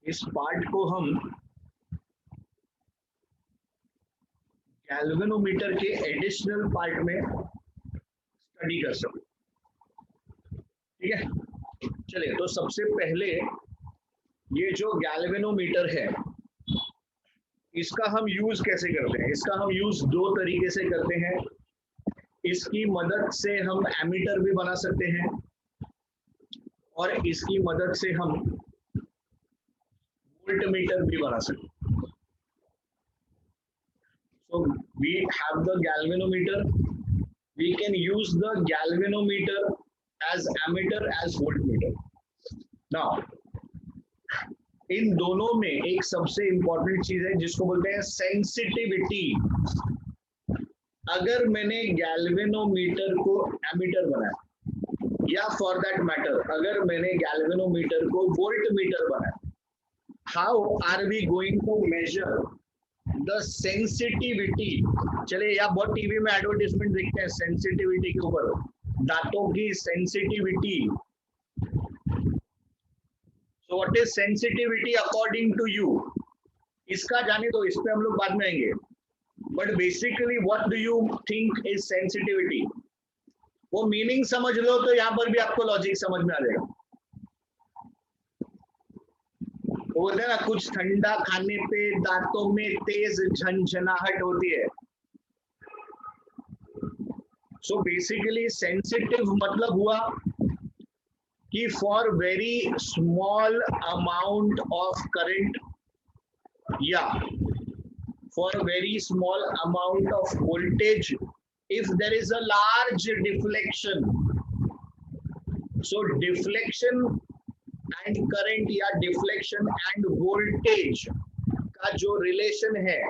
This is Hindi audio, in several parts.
इस पार्ट को हम गैल्वेनोमीटर के एडिशनल पार्ट में स्टडी कर सकते। ठीक है, चलिए तो सबसे पहले ये जो गैल्वेनोमीटर है इसका हम यूज कैसे करते हैं? इसका हम यूज दो तरीके से करते हैं। इसकी मदद से हम एमीटर भी बना सकते हैं और इसकी मदद से हम वोल्टमीटर भी बना सकते हैं। So we have the galvanometer. We can use the galvanometer as ammeter as voltmeter. Now इन दोनों में एक सबसे इंपॉर्टेंट चीज है जिसको बोलते हैं सेंसिटिविटी। अगर मैंने गैल्वेनोमीटर को एमीटर बनाया या फॉर दैट मैटर अगर मैंने गैल्वेनोमीटर को वोल्टमीटर बनाया, how are we going to measure the sensitivity? चलिए या बहुत टीवी में एडवर्टाइजमेंट देखते हैं सेंसिटिविटी के ऊपर, दांतों की sensitivity. So what is sensitivity according to you? इसका जाने तो इस पे हम लोग बाद में आएंगे। But basically what do you think is sensitivity? वो मीनिंग समझ लो तो यहाँ पर भी आपको लॉजिक समझ में आ जाएगा। वो बोलते हैं ना कुछ ठंडा खाने पे दांतों में तेज झंझनाहट होती है। So basically sensitive मतलब हुआ कि for very small amount of current या for very small amount of voltage, if there is a large deflection, so deflection and current या deflection and voltage का जो relation है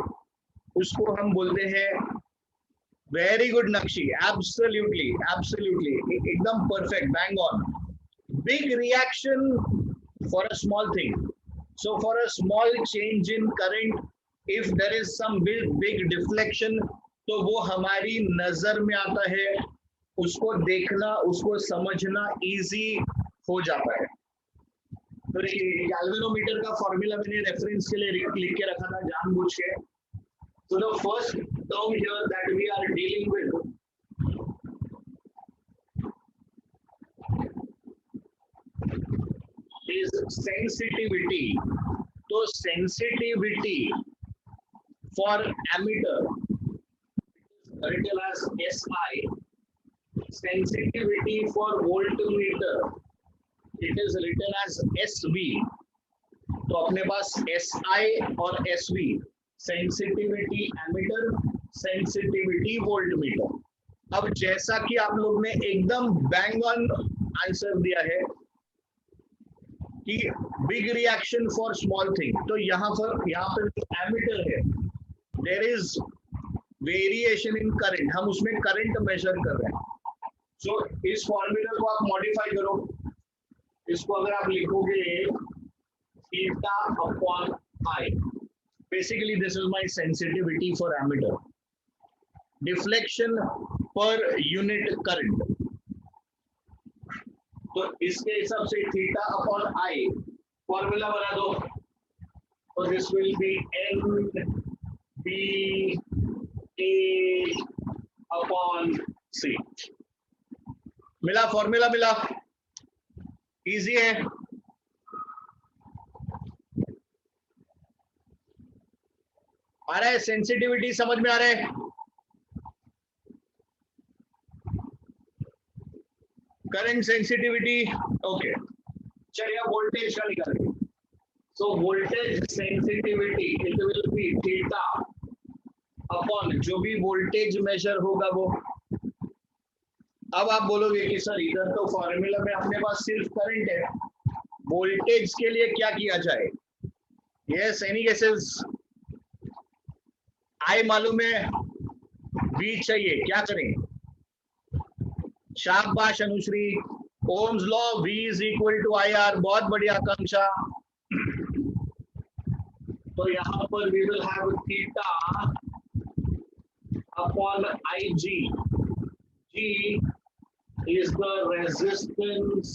उसको हम बोलते हैं, very good नक्शी, absolutely absolutely एकदम perfect, bang on, big reaction for a small thing. So for a small change in current, if there is some big deflection, तो वो हमारी नजर में आता है, उसको देखना उसको समझना इजी हो जाता है। तो गैल्वेनोमीटर का फॉर्मूला मैंने रेफरेंस के लिए लिख के रखा था जानबूझ के। So the first term here that we are dealing with is sensitivity. तो sensitivity for ammeter written as SI, sensitivity for voltmeter it is written as SV. तो अपने पास SI और SV, sensitivity ammeter, sensitivity voltmeter. अब जैसा कि आप लोग ने एकदम बैंग ऑन आंसर दिया है कि big reaction for small thing, तो यहाँ पर एमीटर है, there is variation in current, हम उसमें करंट मेजर कर रहे हैं। सो इस फॉर्मूला को आप मॉडिफाई करो, इसको अगर आप लिखोगे theta upon I, basically this is my sensitivity for ammeter, deflection per unit current, तो इसके हिसाब से थीटा अपॉन आई फॉर्मूला बना दो, तो this will be N B A upon C. मिला फॉर्मूला, मिला, इजी है। आ रहा है सेंसिटिविटी समझ में आ रहा है? Current sensitivity okay. चलिए वोल्टेज का निकालेंगे। So voltage sensitivity it will B theta upon जो भी वोल्टेज मेजर होगा वो। अब आप बोलोगे कि सर इधर तो फॉर्मूला में अपने पास सिर्फ करंट है, वोल्टेज के लिए क्या किया जाए? Yes, any guesses? आई मालूम है, वी चाहिए, क्या करें? शाबाश Anushree, ohm's law V is equal to IR, बहुत बढ़िया आकांक्षा। तो यहाँ पर we will have theta upon IG, G is the resistance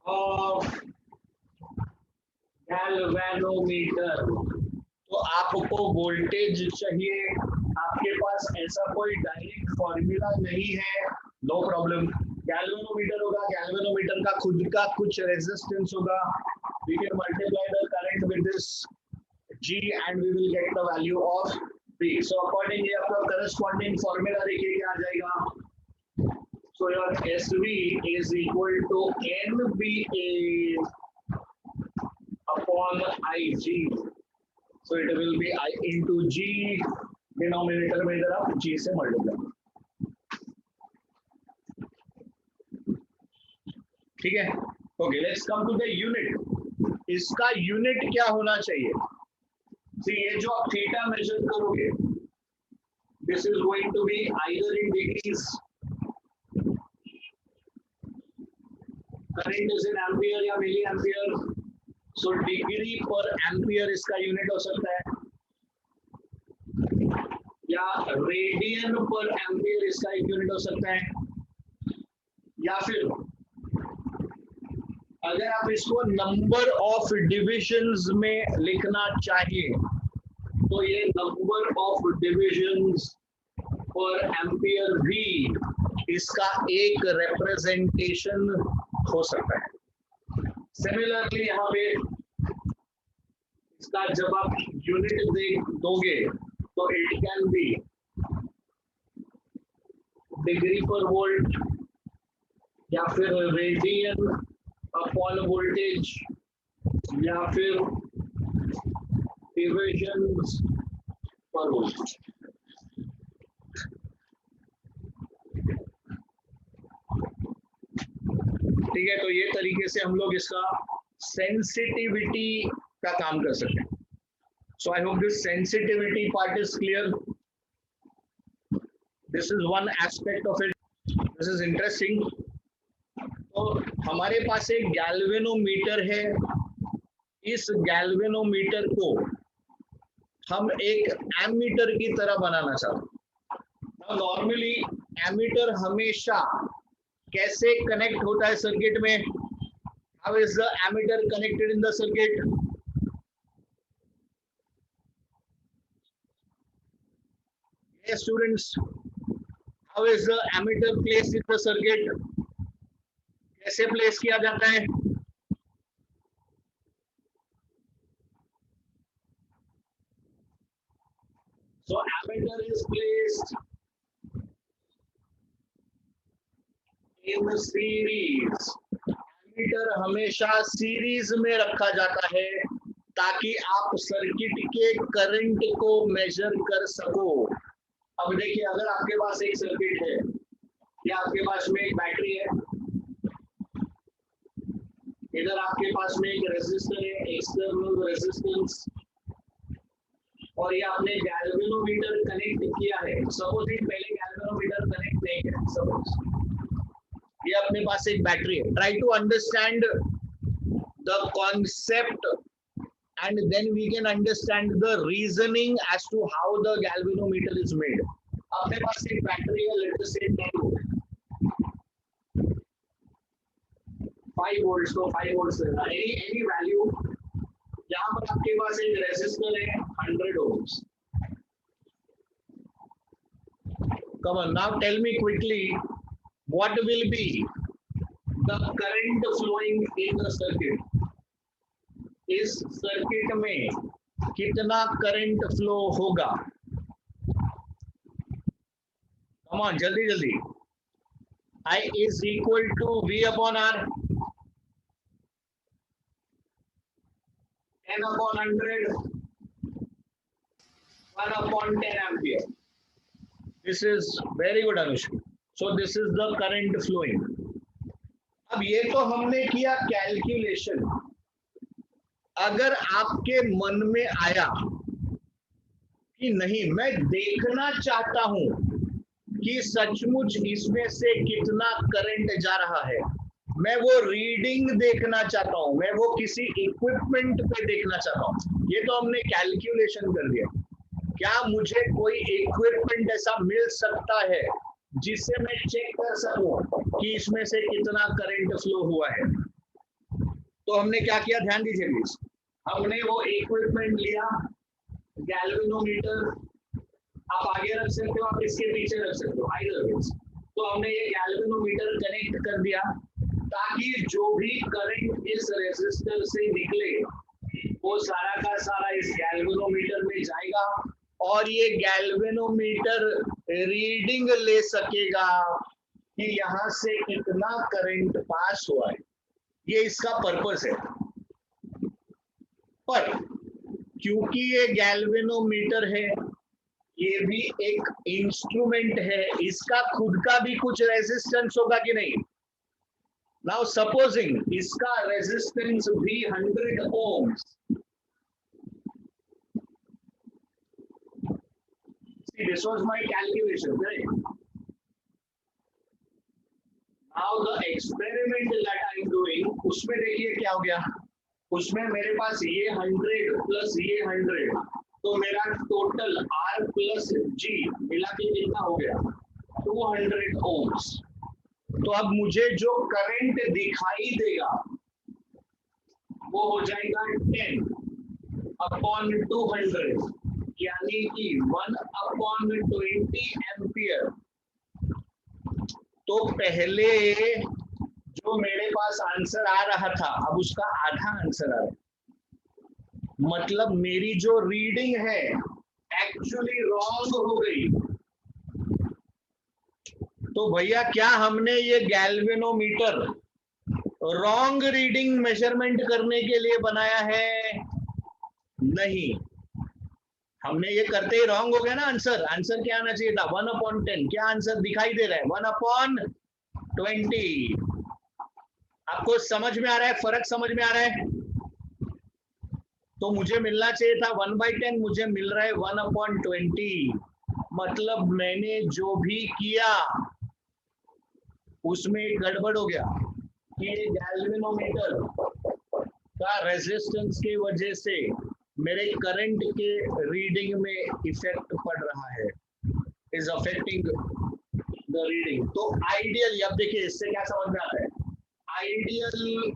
of galvanometer. तो आपको वोल्टेज चाहिए, आपके पास ऐसा कोई डायरेक्ट फॉर्मूला नहीं है, नो प्रॉब्लम। गैल्वेनोमीटर होगा, गैल्वेनोमीटर का खुद का कुछ रेजिस्टेंस होगा, we can multiply the current with this G and we will get the value of V. So accordingly आपका corresponding formula देखिए क्या आ जाएगा। So your SV is equal to NVA upon IG. So it will be I into G, denominator में इधर आप G से multiply। ठीक है, okay, let's come to the unit। इसका यूनिट क्या होना चाहिए? See, ये जो आप थीटा मेजर करोगे, this is going to be either in degrees, current is in ampere या मिली एम्पियर, so डिग्री पर एम्पियर इसका यूनिट हो सकता है, या रेडियन पर एम्पियर इसका एक यूनिट हो सकता है, या फिर अगर आप इसको नंबर ऑफ डिविजन्स में लिखना चाहिए तो ये नंबर ऑफ डिविजन्स पर एम्पियर भी इसका एक रिप्रेजेंटेशन हो सकता है। सिमिलरली यहाँ पे इसका जब आप यूनिट दोगे तो इट कैन बी डिग्री पर वोल्ट, या फिर रेडियन अपॉन वोल्टेज, या फिर डिविजन्स पर वोल्ट। ठीक है, तो ये तरीके से हम लोग इसका सेंसिटिविटी का काम कर सकते हैं। So I hope this sensitivity part is clear. This is one aspect of it, this is interesting. तो हमारे पास एक गैल्वेनोमीटर है, इस गैल्वेनोमीटर को हम एक एमीटर की तरह बनाना चाहते हैं। नॉर्मली एमीटर हमेशा कैसे कनेक्ट होता है सर्किट में? How is the ammeter connected in the circuit? Yes, students, how is the ammeter placed in the circuit? कैसे प्लेस किया जाता है? So ammeter is placed in series। Ammeter हमेशा सीरीज में रखा जाता है ताकि आप सर्किट के करंट को मेजर कर सको। अब देखिए, अगर आपके पास एक सर्किट है या आपके पास में एक बैटरी है, इधर आपके पास में एक रेजिस्टर है, एक्सटर्नल रेजिस्टेंस, और ये आपने गैल्वेनोमीटर कनेक्ट किया है। सपोज पहले गैल्वेनोमीटर कनेक्ट नहीं है, सपोज ये अपने पास एक बैटरी है। Try to understand the concept and then we can understand the reasoning as to how the galvanometer is made। अपने पास एक बैटरी है, let us say 10 volt, 5 volt, तो 5 वोल्ट लेना, any value। यहाँ पर आपके पास एक रेजिस्टर है 100 ohms। Come on, now tell me quickly, what will be the current flowing in the circuit? इस सर्किट में कितना करंट फ्लो होगा? कम ऑन, जल्दी जल्दी। I is equal to V upon R, 10 upon 100, 1 upon 10 ampere। This is very good, Anushka। So this is the current flowing। अब ये तो हमने किया कैलकुलेशन। अगर आपके मन में आया कि नहीं, मैं देखना चाहता हूं कि सचमुच इसमें से कितना करंट जा रहा है, मैं वो रीडिंग देखना चाहता हूं, मैं वो किसी इक्विपमेंट पे देखना चाहता हूं, ये तो हमने कैलकुलेशन कर दिया। क्या मुझे कोई इक्विपमेंट ऐसा मिल सकता है जिससे मैं चेक कर सकूं कि इसमें से कितना करंट फ्लो हुआ है? तो हमने क्या किया, ध्यान दीजिए प्लीज। हमने वो इक्विपमेंट लिया, गैल्वेनोमीटर, आप आगे रख सकते हो, आप इसके पीछे रख सकते हो, आइदर वेज। तो हमने ये गैल्वेनोमीटर कनेक्ट कर दिया ताकि जो भी करंट इस रेजिस्टर से निकले वो सारा का सारा इस गैल्वेनोमीटर में जाएगा और ये गैल्वेनोमीटर रीडिंग ले सकेगा कि यहाँ से कितना करंट पास हुआ है। ये इसका पर्पस है। पर क्योंकि ये गैल्वेनोमीटर है, ये भी एक इंस्ट्रूमेंट है, इसका खुद का भी कुछ रेजिस्टेंस होगा कि नहीं। नाउ सपोजिंग इसका रेजिस्टेंस भी 100 ohms. See, this was my calculation, right? Now the experiment that I am doing, उसमें देखिए क्या हो गया, उसमें मेरे पास ये 100 प्लस ये 100, तो मेरा टोटल R प्लस G मिला के कितना हो गया, 200 ohms. तो अब मुझे जो करंट दिखाई देगा वो हो जाएगा 10/200, यानी कि 1/20 एम्पियर। तो पहले जो मेरे पास आंसर आ रहा था, अब उसका आधा आंसर आ रहा है। मतलब मेरी जो रीडिंग है एक्चुअली रॉन्ग हो गई। तो भैया क्या हमने ये गैल्वेनोमीटर रॉन्ग रीडिंग मेजरमेंट करने के लिए बनाया है? नहीं, हमने ये करते ही रॉन्ग हो गया ना। आंसर क्या आना चाहिए था, 1/10। क्या आंसर दिखाई दे रहा है, 1/20। आपको समझ में आ रहा है, फर्क समझ में आ रहा है? तो मुझे मिलना चाहिए था 1/10, मुझे मिल रहा है 1/20। मतलब मैंने जो भी किया उसमें गड़बड़ हो गया कि ये गैल्वेनोमीटर का रेजिस्टेंस की वजह से मेरे करंट के रीडिंग में इफेक्ट पड़ रहा है, इज अफेक्टिंग द रीडिंग। तो आइडियल, अब देखिए इससे क्या समझ में आता है, आइडियल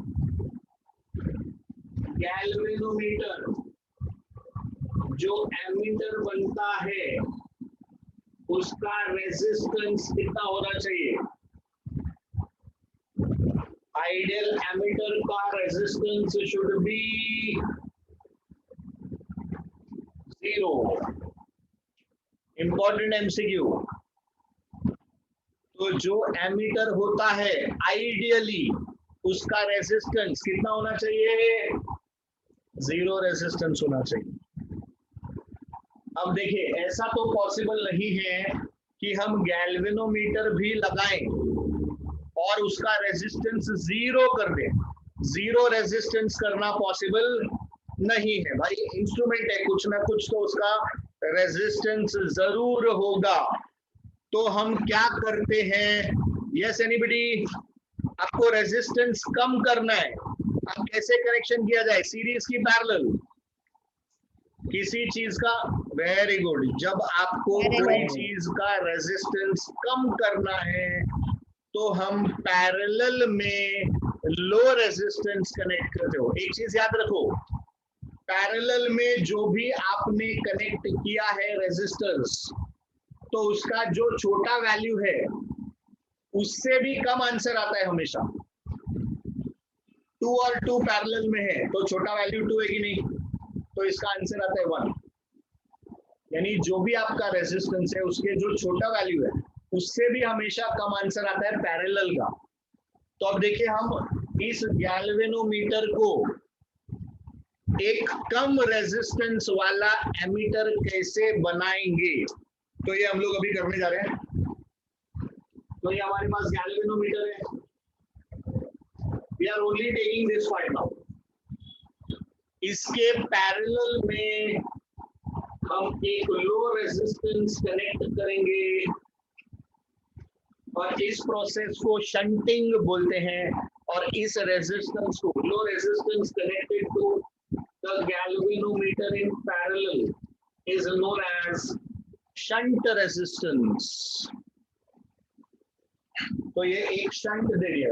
गैल्वेनोमीटर जो एमीटर बनता है उसका रेजिस्टेंस कितना होना चाहिए? आइडियल एमीटर का resistance should be 0। Important MCQ. तो जो एमीटर होता है आइडियली उसका रेजिस्टेंस कितना होना चाहिए? 0 रेजिस्टेंस होना चाहिए। अब देखिए ऐसा तो पॉसिबल नहीं है कि हम गैल्वेनोमीटर भी लगाएं और उसका रेजिस्टेंस 0 कर दें। 0 रेजिस्टेंस करना पॉसिबल नहीं है भाई, इंस्ट्रूमेंट है, कुछ ना कुछ तो उसका रेजिस्टेंस जरूर होगा। तो हम क्या करते हैं, यस एनीबडी, आपको रेजिस्टेंस कम करना है। अब कैसे कनेक्शन किया जाए, सीरीज की पैरेलल, किसी चीज का, वेरी गुड, जब आपको कोई चीज का रेजिस्टेंस कम करना है तो हम पैरेलल में लो रेजिस्टेंस कनेक्ट करते हो। एक चीज याद रखो, पैरेलल में जो भी आपने कनेक्ट किया है रेजिस्टेंस, तो उसका जो छोटा वैल्यू है उससे भी कम आंसर आता है हमेशा। 2 और 2 पैरेलल में है तो छोटा वैल्यू 2 है कि नहीं, तो इसका आंसर आता है 1। यानी जो भी आपका रेजिस्टेंस है उसके जो छोटा वैल्यू है उससे भी हमेशा कम आंसर आता है पैरेलल का। तो अब देखिए हम इस गैल्वेनोमीटर को एक कम रेजिस्टेंस वाला एमीटर कैसे बनाएंगे, तो ये हम लोग अभी करने जा रहे हैं। तो ये हमारे पास गैल्वेनोमीटर है, we are only taking this part now. इसके पैरेलल में हम एक लो रेजिस्टेंस कनेक्ट करेंगे और इस प्रोसेस को शंटिंग बोलते हैं। और इस रेजिस्टेंस को, low resistance connected to the galvanometer in parallel is known as shunt resistance. तो ये एक शंट दे दिया,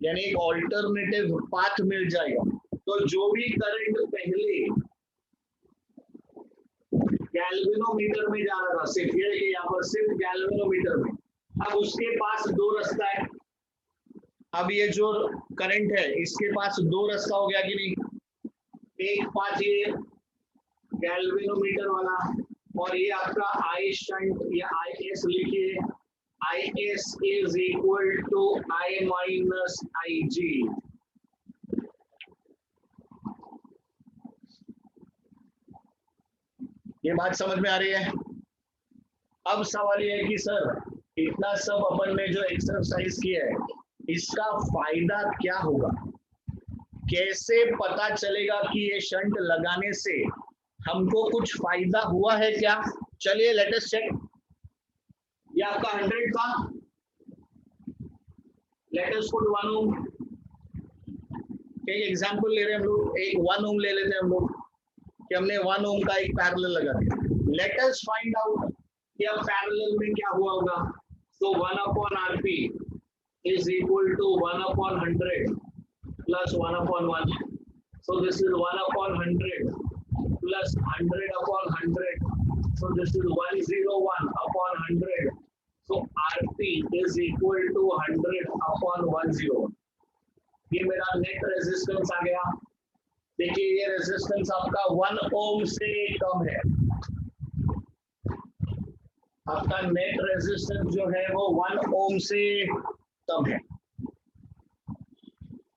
यानी एक ऑल्टरनेटिव पाथ मिल जाएगा। तो जो भी करंट पहले गैल्वेनोमीटर में जा रहा था, सिर्फ ये कि यहाँ पर सिर्फ गैल्वेनोमीटर में, अब उसके पास दो रास्ता है। अब ये जो करंट है इसके पास दो रास्ता हो गया कि नहीं, एक पास ये गैल्वेनोमीटर वाला और ये आपका आई शंट या आई एस लिखिए, I S is equal to I minus I G. ये बात समझ में आ रही है? अब सवाल ये है कि सर इतना सब अपन ने जो एक्सरसाइज किया है इसका फायदा क्या होगा, कैसे पता चलेगा कि ये शंट लगाने से हमको कुछ फायदा हुआ है क्या? चलिए लेट अस चेक। ये आपका 100 का, लेट अस पुट 1 ओम। एक एग्जांपल ले रहे हैं हम लोग, एक 1 ओम ले लेते हैं हम लोग कि हमने 1 ओम का एक पैरेलल लगा दिया। लेट अस फाइंड आउट कि अब पैरेलल में क्या हुआ होगा। सो 1 upon RP is equal to 1 upon 100 plus 1 upon 1. So this is 1 upon 100 plus 100 upon 100. So this is 101 upon 100. So RP is equal to 100 upon 10. ये मेरा नेट रेजिस्टेंस आ गया। देखिए ये रेजिस्टेंस आपका 1 ओम से कम है। आपका नेट रेजिस्टेंस जो है वो 1 ओम से कम है।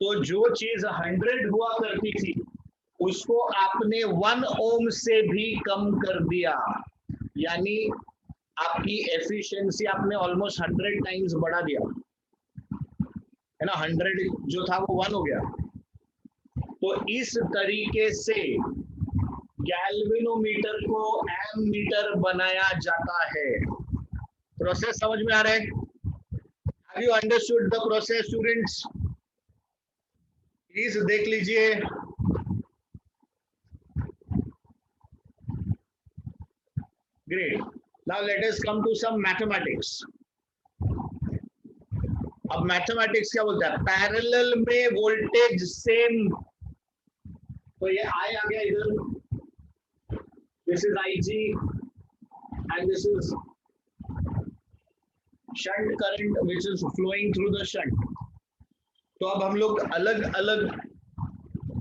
तो जो चीज 100 हुआ करती थी उसको आपने 1 ओम से भी कम कर दिया, यानी आपकी एफिशिएंसी आपने ऑलमोस्ट 100 टाइम्स बढ़ा दिया, है ना। 100 जो था वो 1 हो गया। तो इस तरीके से गैल्वेनोमीटर को एमीटर बनाया जाता है। प्रोसेस समझ में आ रहा है? Have you understood the process, students? Please देख लीजिए। Great. Now let us come to some mathematics. अब मैथमेटिक्स क्या बोलता है? पैरेलल में वोल्टेज सेम, तो ये आई आ गया इधर, this is I G and this is shunt current which is flowing through the shunt. तो अब हम लोग अलग अलग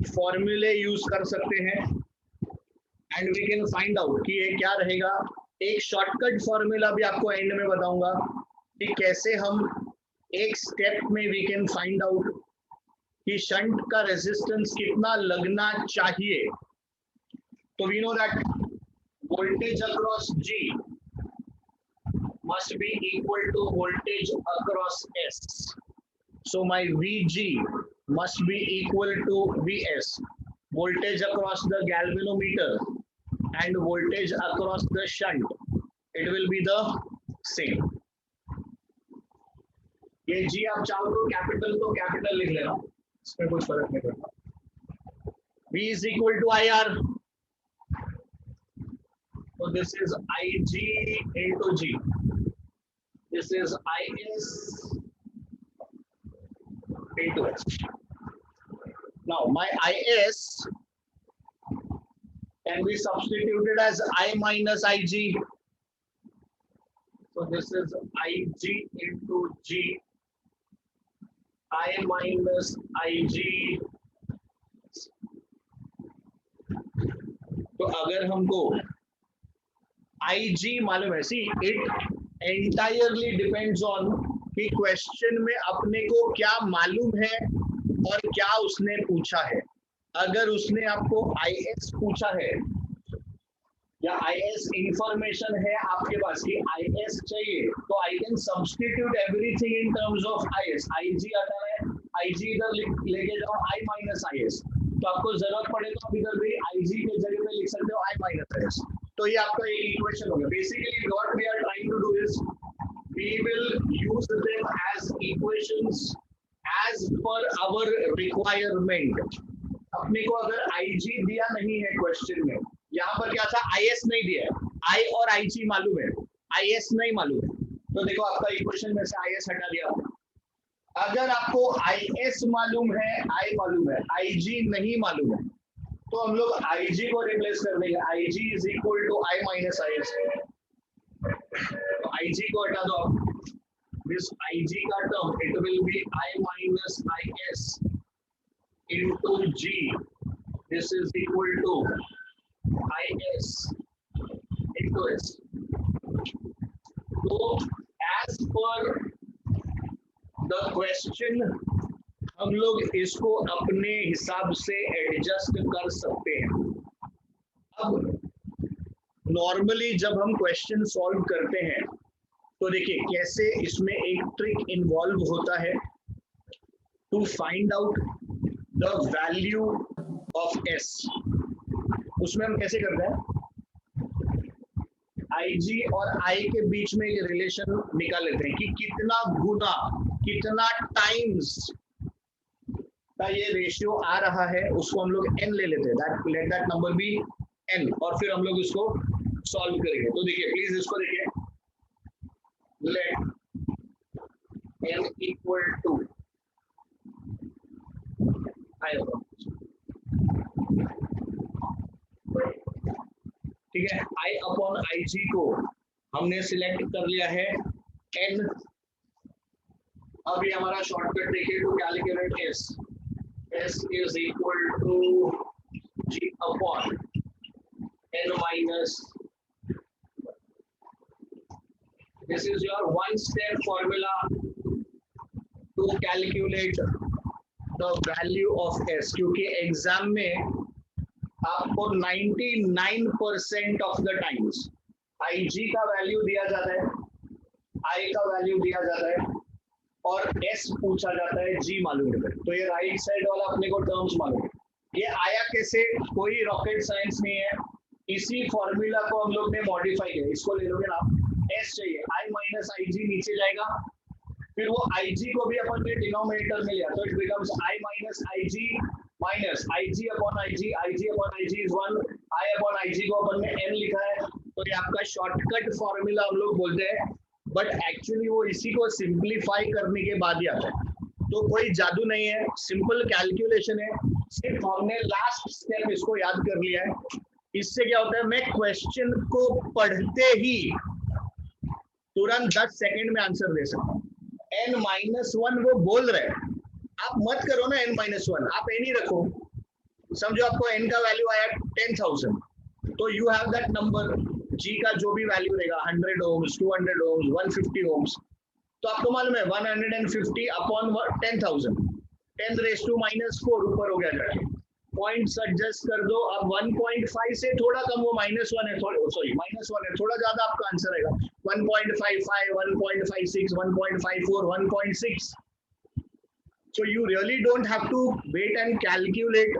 फॉर्मूले यूज कर सकते हैं and we can find out कि ये क्या रहेगा। एक शॉर्टकट फॉर्मूला भी आपको एंड में बताऊंगा कि कैसे हम एक स्टेप में वी कैन फाइंड आउट कि शंट का रेजिस्टेंस कितना लगना चाहिए। तो we know that voltage across G must be equal to voltage across S. So my VG must be equal to VS. Voltage across the galvanometer and voltage across the shunt, it will be the same. ये G आप चाहो तो कैपिटल लिख लेना, इसमें कुछ फर्क नहीं पड़ता। V is equal to IR. So this is IG into G. This is IS into S. Now my IS can be substituted as I minus IG. So this is IG into G, I minus IG. तो अगर हमको IG मालूम है, see it entirely depends on कि क्वेश्चन में अपने को क्या मालूम है और क्या उसने पूछा है। अगर उसने आपको IS पूछा है या IS इंफॉर्मेशन है आपके पास कि IS चाहिए, तो I can substitute everything in terms of IS। IG आता है, IG इधर लेके जाओ I माइनस IS, तो आपको जरूरत पड़े तो आप इधर भी IG के जगह पे लिख सकते हो I माइनस IS। तो ये आपका एक इक्वेशन होगा। Basically what we are trying to do is we will use them as equations as per our requirement. अपने को अगर IG दिया नहीं है क्वेश्चन में, यहाँ पर क्या था IS नहीं दिया है, I और IG मालूम है, IS नहीं मालूम है, तो देखो आपका इक्वेशन में से IS हटा दिया, अगर आपको IS मालूम है, I मालूम है, IG नहीं मालूम है, तो हम लोग IG को रिप्लेस कर देंगे। IG is equal to I minus IS। तो IG को हटा दो आप, दिस IG का term it will be I minus IS into G, this is equal to IS into S। तो as per the question हम लोग इसको अपने हिसाब से एडजस्ट कर सकते हैं। अब नॉर्मली जब हम क्वेश्चन सॉल्व करते हैं तो देखिए कैसे इसमें एक ट्रिक इन्वॉल्व होता है to find out the value of S। उसमें हम कैसे करते हैं, IG और I के बीच में ये रिलेशन निकाल लेते हैं कि कितना गुना, कितना टाइम्स का ये रेशियो आ रहा है, उसको हम लोग n ले लेते हैं, let that number be n, और फिर हम लोग इसको सॉल्व करेंगे। तो देखिए प्लीज इसको देखिए, लेट n इक्वल टू ठीक है, I अपॉन IG को हमने सिलेक्ट कर लिया है n। अब ये हमारा शॉर्टकट देखिए to calculate S, S is equal to G upon n minus, this is your one step formula to calculate the value of S, क्योंकि एग्जाम में आपको 99% ऑफ द टाइम्स IG का वैल्यू दिया जाता है, I का वैल्यू दिया जाता है और S पूछा जाता है, G मालूम है। तो ये राइट साइड वाला अपने को टर्म्स मालूम है, ये आया कैसे, कोई रॉकेट साइंस नहीं है, इसी फॉर्मूला को हम लोग ने मॉडिफाई किया। इसको ले लोगे ना, S चाहिए, I माइनस IG नीचे जाएगा, फिर वो IG को भी अपन ने डिनोमिनेटर में लिया, तो it becomes I minus IG minus IG upon IG, IG upon IG is 1, I upon IG को अपन ने n लिखा है। तो ये आपका शॉर्टकट फॉर्मूला हम लोग बोलते हैं, बट एक्चुअली वो इसी को सिंप्लीफाई करने के बाद ही आता है। तो कोई जादू नहीं है, सिंपल कैलकुलेशन है, सिर्फ हमने लास्ट स्टेप इसको याद कर लिया है। इससे क्या होता है, मैं क्वेश्चन को पढ़ते ही तुरंत 10 सेकंड में आंसर दे सकता हूँ। n-1 वो बोल रहे हैं, आप मत करो ना n-1, आप n ही रखो। समझो आपको n का वैल्यू आया 10,000, तो you have that number, G का जो भी वैल्यू रहेगा 100 ohms, 200 ohms, 150 ohms, तो आपको मालूम है 150 अपॉन 10,000, 10 रेज़ टू माइनस 4 ऊपर हो गया जाके, पॉइंट्स एडजस्ट कर दो। अब 1.5 से थोड़ा कम, वो -1 है, सॉरी -1 है, थोड़ा ज्यादा आपका आंसर आएगा 1.55, 1.56, 1.54, 1.6। So you really don't have to wait and calculate,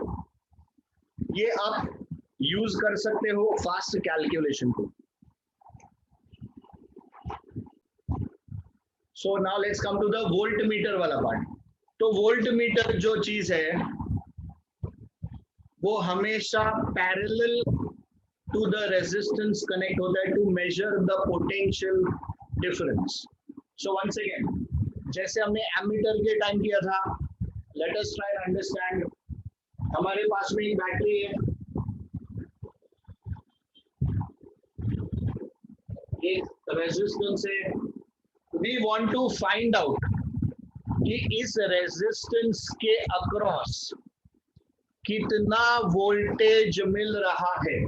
ये आप यूज कर सकते हो फास्ट कैलकुलेशन को। So now let's come to the volt meter वाला पार्ट। तो वोल्ट मीटर जो चीज है वो हमेशा parallel to the resistance connect होता है to measure the potential difference. So once again, जैसे हमने एमीटर के टाइम किया था, लेट अस ट्राई अंडरस्टैंड। हमारे पास में एक बैटरी है, एक रेजिस्टेंस है, we want to find out कि इस रेजिस्टेंस के अक्रॉस कितना वोल्टेज मिल रहा है।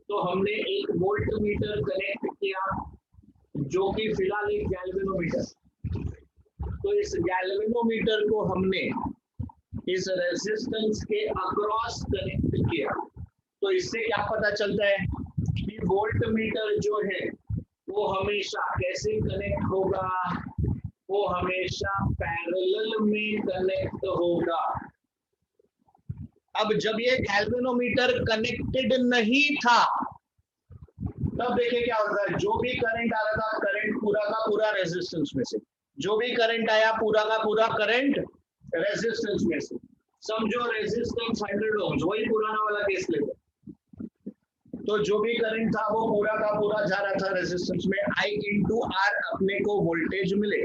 तो हमने एक वोल्ट मीटर कनेक्ट किया जो कि फिलहाल एक गैल्वेनोमीटर। तो इस गैल्वेनोमीटर को हमने इस रेजिस्टेंस के अक्रॉस कनेक्ट किया। तो इससे क्या पता चलता है कि वोल्ट मीटर जो है वो हमेशा कैसे कनेक्ट होगा, वो हमेशा पैरेलल में कनेक्ट होगा। अब जब ये गैल्वेनोमीटर कनेक्टेड नहीं था तब देखिए क्या होता है, जो भी करंट आ रहा था, करंट पूरा का पूरा रेजिस्टेंस में से, जो भी करंट आया पूरा का पूरा करंट रेजिस्टेंस में से। समझो रेजिस्टेंस 100 ओम्स, वही पुराना वाला केस लेते, तो जो भी करंट था वो पूरा का पूरा जा रहा था रेजिस्टेंस में, I into R अपने को वोल्टेज मिले।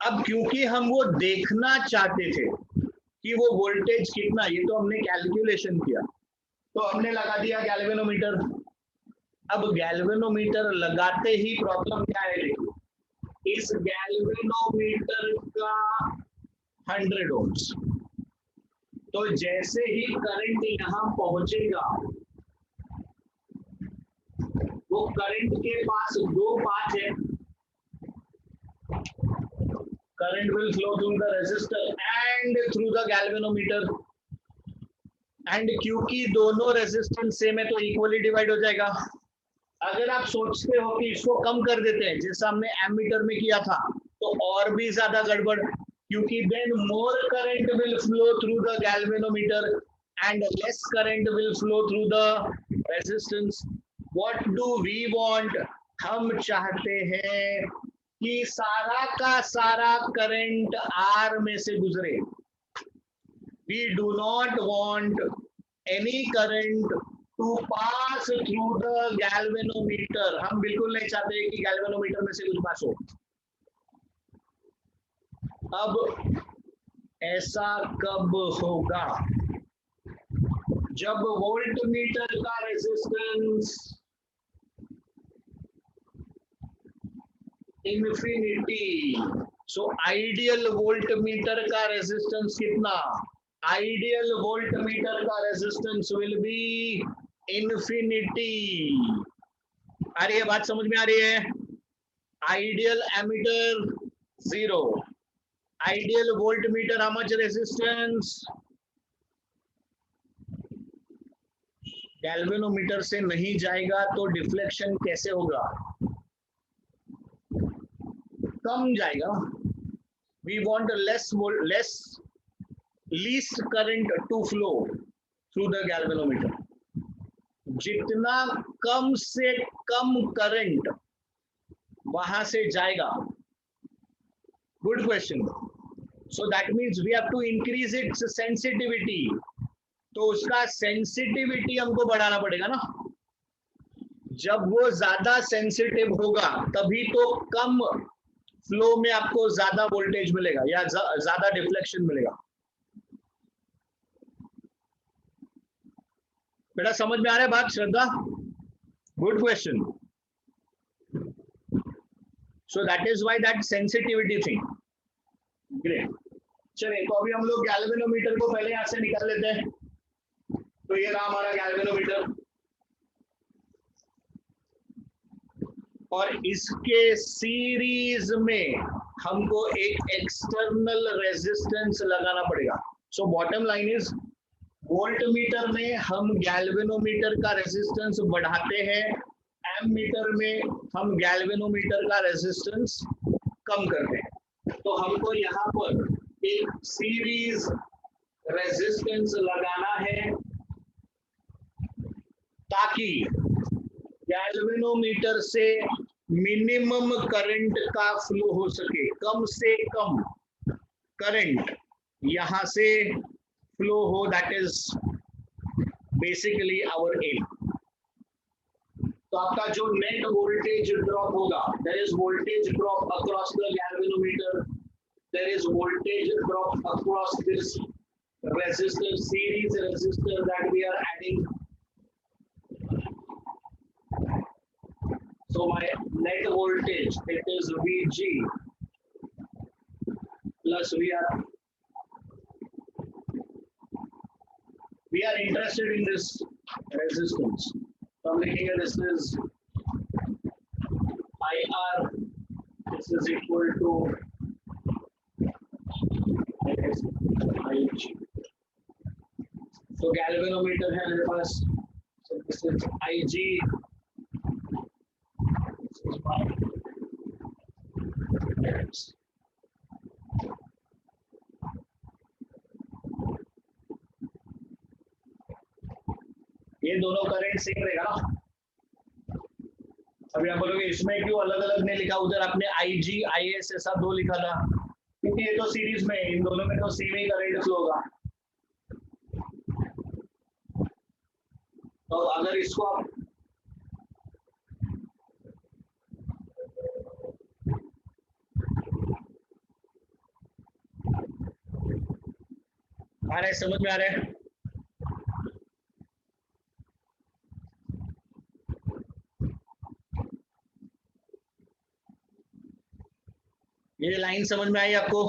अब क्योंकि हम वो देखना चाहते थे कि वो वोल्टेज कितना, ये तो हमने कैलकुलेशन किया, तो हमने लगा दिया गैल्वेनोमीटर। अब गैल्वेनोमीटर लगाते ही प्रॉब्लम क्या है, देखिए इस गैल्वेनोमीटर का 100 ओम्स, तो जैसे ही करंट यहाँ पहुंचेगा, वो करंट के पास दो पाथ है, current will flow through the resistor and through the galvanometer, and क्योंकि दोनों रेजिस्टेंस सेम है तो इक्वली डिवाइड हो जाएगा। अगर आप सोचते हो कि इसको कम कर देते हैं जैसा हमने एमीटर में किया था, तो और भी ज्यादा गड़बड़, क्योंकि then more current will flow through the galvanometer and less current will flow through the resistance. What do we want, हम चाहते हैं कि सारा का सारा करंट आर में से गुजरे। We do not want any current to pass through the galvanometer. हम बिल्कुल नहीं चाहते कि गैल्वेनोमीटर में से कुछ पास हो। अब ऐसा कब होगा, जब वोल्टमीटर का resistance infinity. So ideal voltmeter का रेजिस्टेंस कितना, आइडियल वोल्टमीटर का रेजिस्टेंस विल बी इन्फिनिटी। आ रही है बात, समझ में आ रही है? Ideal ammeter 0, ideal voltmeter how much resistance, galvanometer से नहीं जाएगा तो डिफ्लेक्शन कैसे होगा, कम जाएगा। We want less least current to flow through the galvanometer. जितना कम से कम करंट वहां से जाएगा, good question, so that means we have to increase its sensitivity, तो उसका सेंसिटिविटी हमको बढ़ाना पड़ेगा ना। जब वो ज्यादा सेंसिटिव होगा तभी तो कम फ्लो में आपको ज्यादा वोल्टेज मिलेगा या ज्यादा डिफ्लेक्शन मिलेगा। बेटा समझ में आ रहा है बात Shraddha? Good question. So that is why that sensitivity thing. Great. चलिए तो अभी हम लोग गैल्वेनोमीटर को पहले यहां से निकाल लेते हैं। तो ये रहा हमारा गैल्वेनोमीटर, और इसके सीरीज में हमको एक एक्सटर्नल रेजिस्टेंस लगाना पड़ेगा। So bottom line is, voltmeter में हम गैल्वेनोमीटर का रेजिस्टेंस बढ़ाते हैं, एमीटर में हम गैल्वेनोमीटर का रेजिस्टेंस कम करते हैं। तो हमको यहाँ पर एक सीरीज रेजिस्टेंस लगाना है ताकि गैल्वेनोमीटर से मिनिमम करंट का फ्लो हो सके, कम से कम करंट यहां से फ्लो हो, that is basically our aim. तो आपका जो नेट वोल्टेज ड्रॉप होगा, there is voltage drop across the galvanometer, there is voltage drop across this resistor, series resistor that we are adding. So my net voltage, it is VG plus we are interested in this resistance. So I'm looking at this is IR, this is equal to IG. So galvanometer है मेरे पास, so this is IG, this is my currents. ये दोनों करंट सेम रहेगा ना। अभी आप बोलोगे इसमें क्यों अलग अलग नहीं लिखा, उधर आपने IG IS ऐसा दो लिखा था, क्योंकि ये तो सीरीज में, इन दोनों में तो सेम ही करंट फ्लो होगा। तो अगर इसको आप रहा है, समझ में आ रहा है? ये लाइन समझ में आई आपको?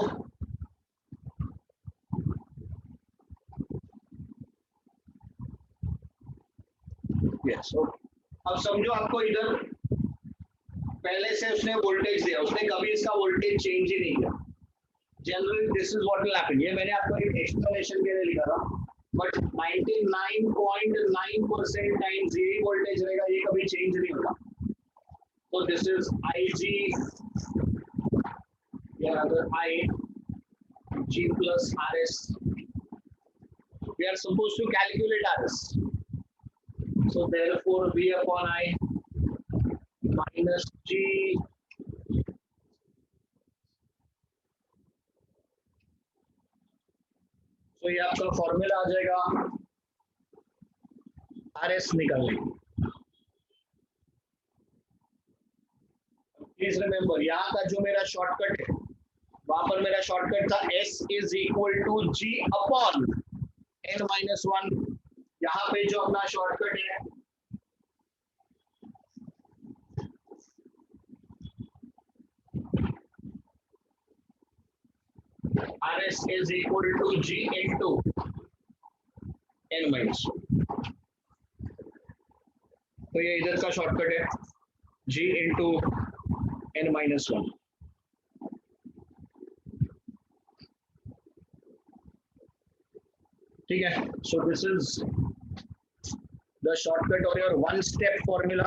Yes okay. अब समझो आपको इधर पहले से उसने वोल्टेज दिया, उसने कभी इसका वोल्टेज चेंज ही नहीं किया। Generally this is what will happen. ये मैंने आपको एक एक्सप्लेनेशन के लिए लिखा था, बट 99.9% टाइम्स यही वोल्टेज रहेगा, ये कभी चेंज नहीं होगा। तो दिस इज IG या अगर IG plus RS, we are supposed to calculate RS. So therefore V upon I minus G तो ये आपका फॉर्मूला आ जाएगा RS निकालने। प्लीज रिमेंबर यहाँ का जो मेरा शॉर्टकट है, वहां पर मेरा शॉर्टकट था S is equal to G upon n-1। यहाँ पे जो अपना शॉर्टकट है RS is equal to G into n-1। तो ये इधर का शॉर्टकट है G into n-1। ठीक है, so this is the shortcut or your one step formula